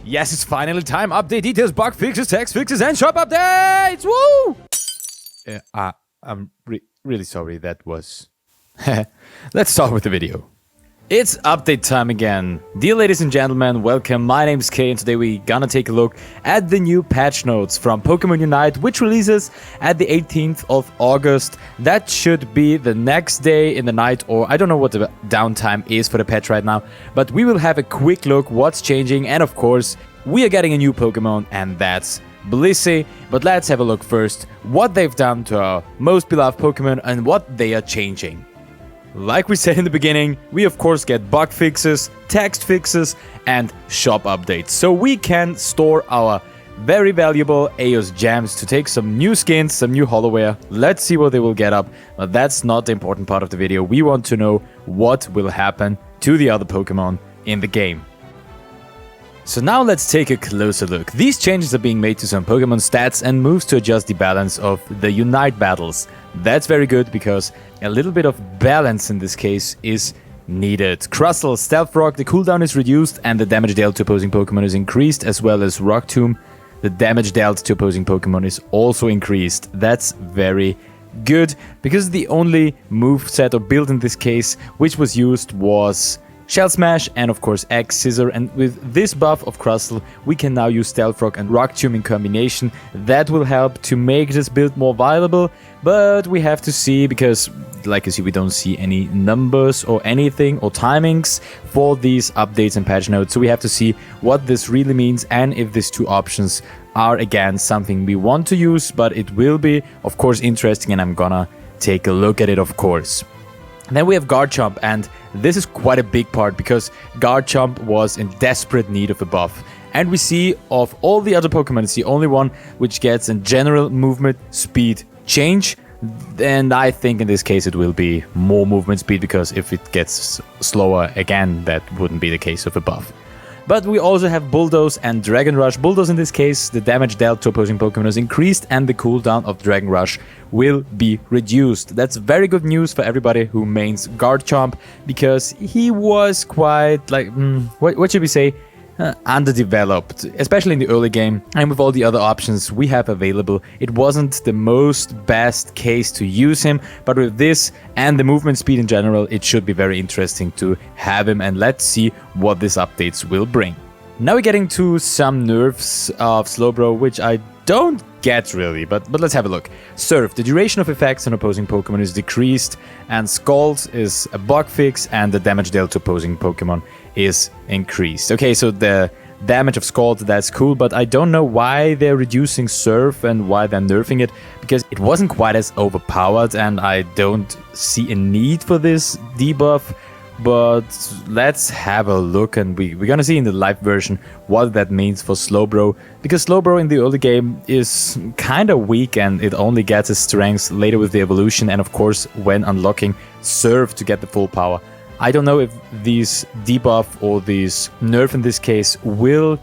Yes, it's finally time. Update details, bug fixes, text fixes, and shop updates! Woo! I'm really sorry, that was... Let's start with the video. It's update time again. Dear ladies and gentlemen, welcome. My name is Kay and today we're gonna take a look at the new patch notes from Pokemon Unite, which releases at the 18th of August. That should be the next day in the night, or I don't know what the downtime is for the patch right now, but we will have a quick look what's changing, and of course, we are getting a new Pokemon, and that's Blissey. But let's have a look first what they've done to our most beloved Pokemon and what they are changing. Like we said in the beginning, we of course get bug fixes, text fixes, and shop updates. So we can store our very valuable AOS gems to take some new skins, some new holoware. Let's see what they will get up, but that's not the important part of the video. We want to know what will happen to the other Pokemon in the game. So now let's take a closer look. These changes are being made to some Pokemon stats and moves to adjust the balance of the Unite battles. That's very good because a little bit of balance in this case is needed. Crustle, Stealth Rock, the cooldown is reduced and the damage dealt to opposing Pokemon is increased, as well as Rock Tomb. The damage dealt to opposing Pokemon is also increased. That's very good because the only moveset or build in this case which was used was Shell Smash and of course X Scissor, and with this buff of Crustle we can now use Stealth Rock and Rock Tomb in combination. That will help to make this build more viable, but we have to see because like you see we don't see any numbers or anything or timings for these updates and patch notes, so we have to see what this really means and if these two options are again something we want to use. But it will be of course interesting and I'm gonna take a look at it of course. And then we have Garchomp, and this is quite a big part because Garchomp was in desperate need of a buff. And we see of all the other Pokemon, it's the only one which gets a general movement speed change. And I think in this case it will be more movement speed, because if it gets slower again, that wouldn't be the case of a buff. But we also have Bulldoze and Dragon Rush. Bulldoze in this case, the damage dealt to opposing Pokemon is increased and the cooldown of Dragon Rush will be reduced. That's very good news for everybody who mains Garchomp, because he was quite like, what should we say? Underdeveloped, especially in the early game, and with all the other options we have available, it wasn't the most best case to use him, but with this and the movement speed in general, it should be very interesting to have him, and let's see what these updates will bring. Now we're getting to some nerfs of Slowbro, which I don't get really, but let's have a look. Surf, the duration of effects on opposing Pokemon is decreased, and Scald is a bug fix, and the damage dealt to opposing Pokemon is increased. Okay, so the damage of Scald, that's cool, but I don't know why they're reducing Surf and why they're nerfing it, because it wasn't quite as overpowered and I don't see a need for this debuff. But let's have a look, and we're gonna see in the live version what that means for Slowbro, because Slowbro in the early game is kinda weak and it only gets its strengths later with the evolution and of course when unlocking Surf to get the full power. I don't know if these debuff or these nerf in this case will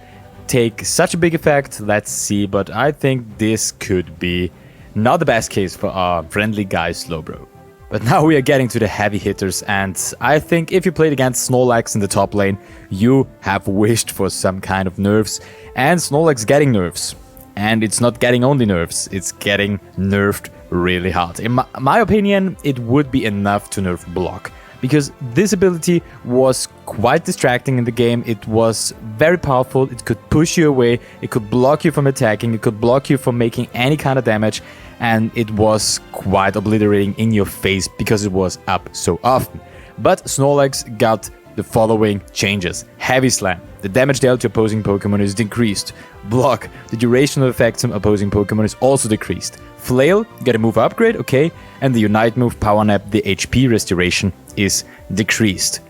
take such a big effect. Let's see, but I think this could be not the best case for our friendly guy Slowbro. But now we are getting to the heavy hitters, and I think if you played against Snorlax in the top lane, you have wished for some kind of nerfs, and Snorlax getting nerfs. And it's not getting only nerfs, it's getting nerfed really hard. In my opinion, it would be enough to nerf Block, because this ability was quite distracting in the game. It was very powerful, it could push you away, it could block you from attacking, it could block you from making any kind of damage, and it was quite obliterating in your face because it was up so often. But Snorlax got the following changes. Heavy Slam, the damage dealt to opposing Pokemon is decreased. Block, the duration of effects on opposing Pokemon is also decreased. Flail, get a move upgrade, okay, and the Unite move Power Nap, the HP restoration is decreased.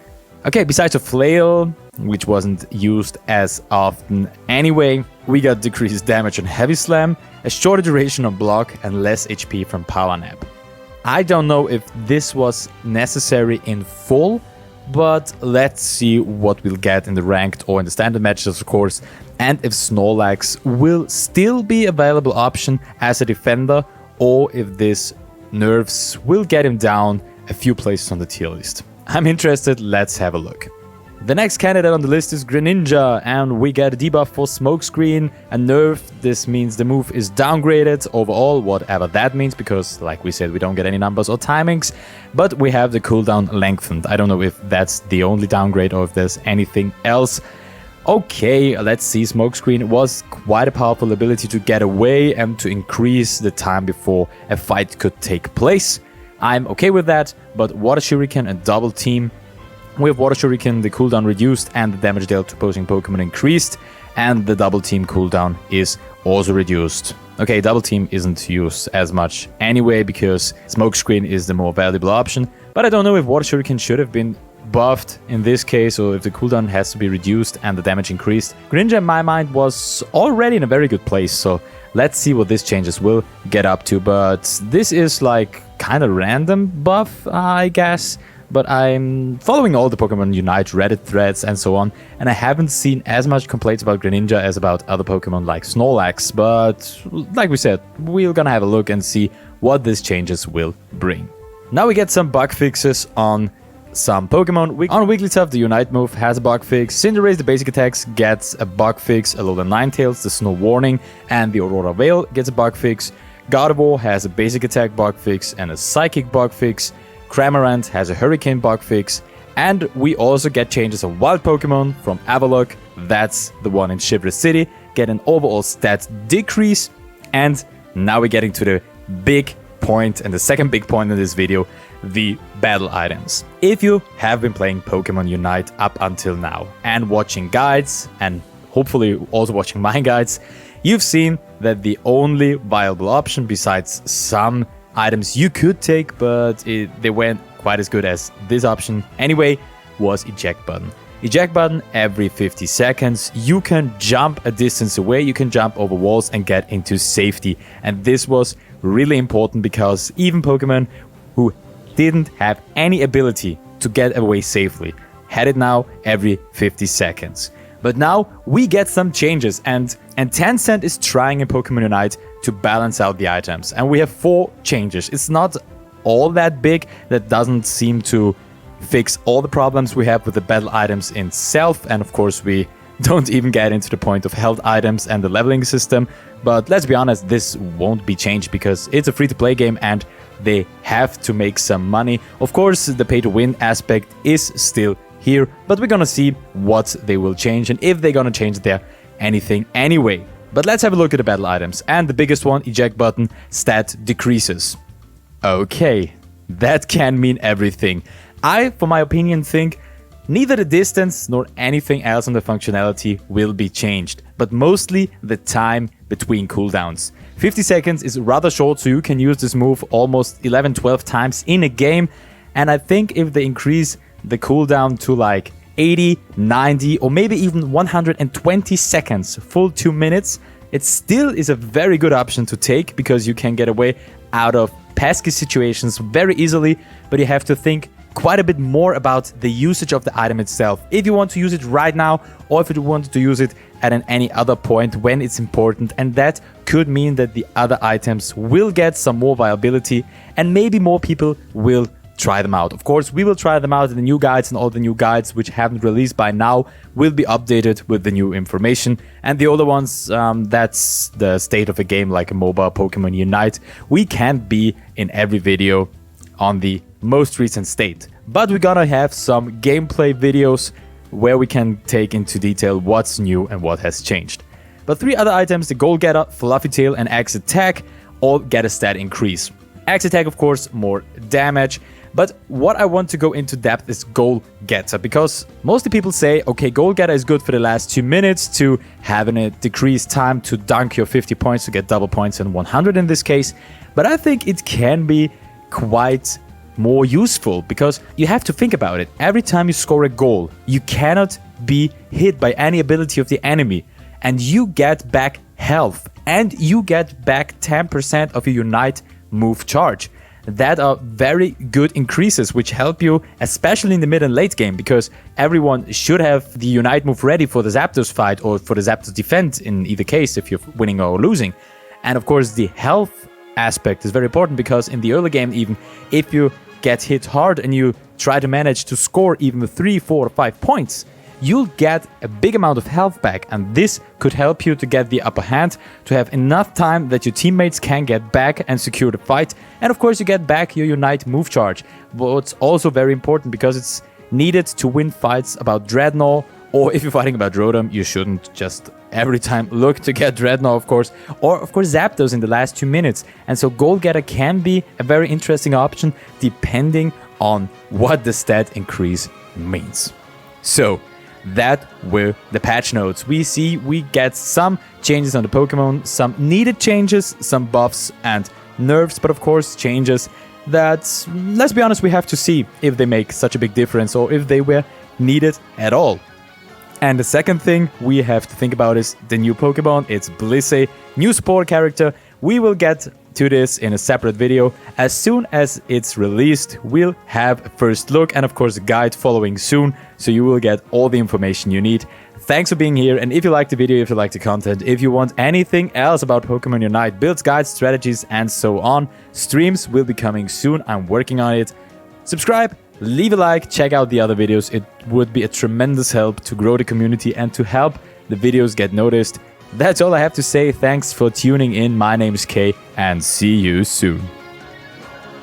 Okay, besides a Flail, which wasn't used as often anyway, we got decreased damage on Heavy Slam, a shorter duration on Block, and less HP from Power Nap. I don't know if this was necessary in full, but let's see what we'll get in the ranked or in the standard matches of course, and if Snorlax will still be a viable option as a defender, or if this nerfs will get him down a few places on the tier list. I'm interested, let's have a look. The next candidate on the list is Greninja, and we get a debuff for Smokescreen, a nerf. This means the move is downgraded overall, whatever that means, because like we said, we don't get any numbers or timings, but we have the cooldown lengthened. I don't know if that's the only downgrade or if there's anything else. Okay, let's see. Smokescreen was quite a powerful ability to get away and to increase the time before a fight could take place. I'm okay with that, but Water Shuriken and Double Team. With Water Shuriken, the cooldown reduced and the damage dealt to opposing Pokemon increased, and the Double Team cooldown is also reduced. Okay, Double Team isn't used as much anyway because Smokescreen is the more valuable option, but I don't know if Water Shuriken should have been buffed in this case or if the cooldown has to be reduced and the damage increased. Greninja in my mind was already in a very good place, so let's see what these changes will get up to, but this is like kind of random buff, I guess. But I'm following all the Pokemon Unite Reddit threads and so on, and I haven't seen as much complaints about Greninja as about other Pokemon like Snorlax, but like we said, we're gonna have a look and see what these changes will bring. Now we get some bug fixes on some Pokemon. On Wigglytuff, the Unite move has a bug fix. Cinderace, the basic attacks, gets a bug fix. Alolan Ninetales, the Snow Warning, and the Aurora Veil gets a bug fix. Gardevoir has a basic attack bug fix and a psychic bug fix. Cramorant has a Hurricane bug fix, and we also get changes on wild Pokemon from Avalok, that's the one in Shivra City, get an overall stat decrease, and now we're getting to the big point, and the second big point in this video, the battle items. If you have been playing Pokemon Unite up until now, and watching guides, and hopefully also watching my guides, you've seen that the only viable option besides some items you could take, but they weren't quite as good as this option anyway, was eject button. Eject button every 50 seconds. You can jump a distance away, you can jump over walls and get into safety. And this was really important because even Pokemon who didn't have any ability to get away safely had it now every 50 seconds. But now we get some changes, and Tencent is trying in Pokemon Unite to balance out the items. And we have 4 changes. It's not all that big. That doesn't seem to fix all the problems we have with the battle items itself. And of course, we don't even get into the point of health items and the leveling system. But let's be honest, this won't be changed because it's a free-to-play game and they have to make some money. Of course, the pay-to-win aspect is still here, but we're gonna see what they will change and if they're gonna change their anything anyway. But let's have a look at the battle items, and the biggest one, eject button, stat decreases. Okay, that can mean everything. I, for my opinion, think neither the distance nor anything else on the functionality will be changed, but mostly the time between cooldowns. 50 seconds is rather short, so you can use this move almost 11-12 times in a game, and I think if they increase the cooldown to like 80, 90, or maybe even 120 seconds, full 2 minutes, it still is a very good option to take because you can get away out of pesky situations very easily, but you have to think quite a bit more about the usage of the item itself. If you want to use it right now, or if you want to use it at any other point when it's important, and that could mean that the other items will get some more viability and maybe more people will try them out. Of course, we will try them out in the new guides, and all the new guides which haven't released by now will be updated with the new information. And the older ones, that's the state of a game like a MOBA, Pokemon Unite. We can't be in every video on the most recent state, but we're gonna have some gameplay videos where we can take into detail what's new and what has changed. But 3 other items, the Goal Getter, Fluffy Tail and Axe Attack, all get a stat increase. Axe Attack, of course, more damage. But what I want to go into depth is Goal Getter, because mostly people say, okay, Goal Getter is good for the last 2 minutes to having a decreased time to dunk your 50 points to get double points and 100 in this case. But I think it can be quite more useful because you have to think about it. Every time you score a goal, you cannot be hit by any ability of the enemy, and you get back health and you get back 10% of your Unite move charge. That are very good increases which help you, especially in the mid and late game, because everyone should have the Unite move ready for the Zapdos fight or for the Zapdos defense in either case if you're winning or losing. And of course the health aspect is very important because in the early game, even if you get hit hard and you try to manage to score even 3, 4, 5 points, you'll get a big amount of health back, and this could help you to get the upper hand, to have enough time that your teammates can get back and secure the fight, and of course you get back your Unite move charge. What's also very important because it's needed to win fights about Dreadnought, or if you're fighting about Rotom, you shouldn't just every time look to get Dreadnought, of course, or of course Zapdos in the last 2 minutes. And so Gold Getter can be a very interesting option depending on what the stat increase means. So that were the patch notes. We get some changes on the Pokemon, some needed changes, some buffs and nerfs, but of course changes that, let's be honest, we have to see if they make such a big difference or if they were needed at all. And the second thing we have to think about is the new Pokemon. It's Blissey, new support character. We will get to this in a separate video. As soon as it's released, we'll have a first look and of course a guide following soon, so you will get all the information you need. Thanks for being here, and if you like the video, if you like the content, if you want anything else about Pokemon Unite, builds, guides, strategies and so on, streams will be coming soon. I'm working on it. Subscribe, leave a like, check out the other videos. It would be a tremendous help to grow the community and to help the videos get noticed. That's all I have to say. Thanks for tuning in. My name is Kay, and see you soon.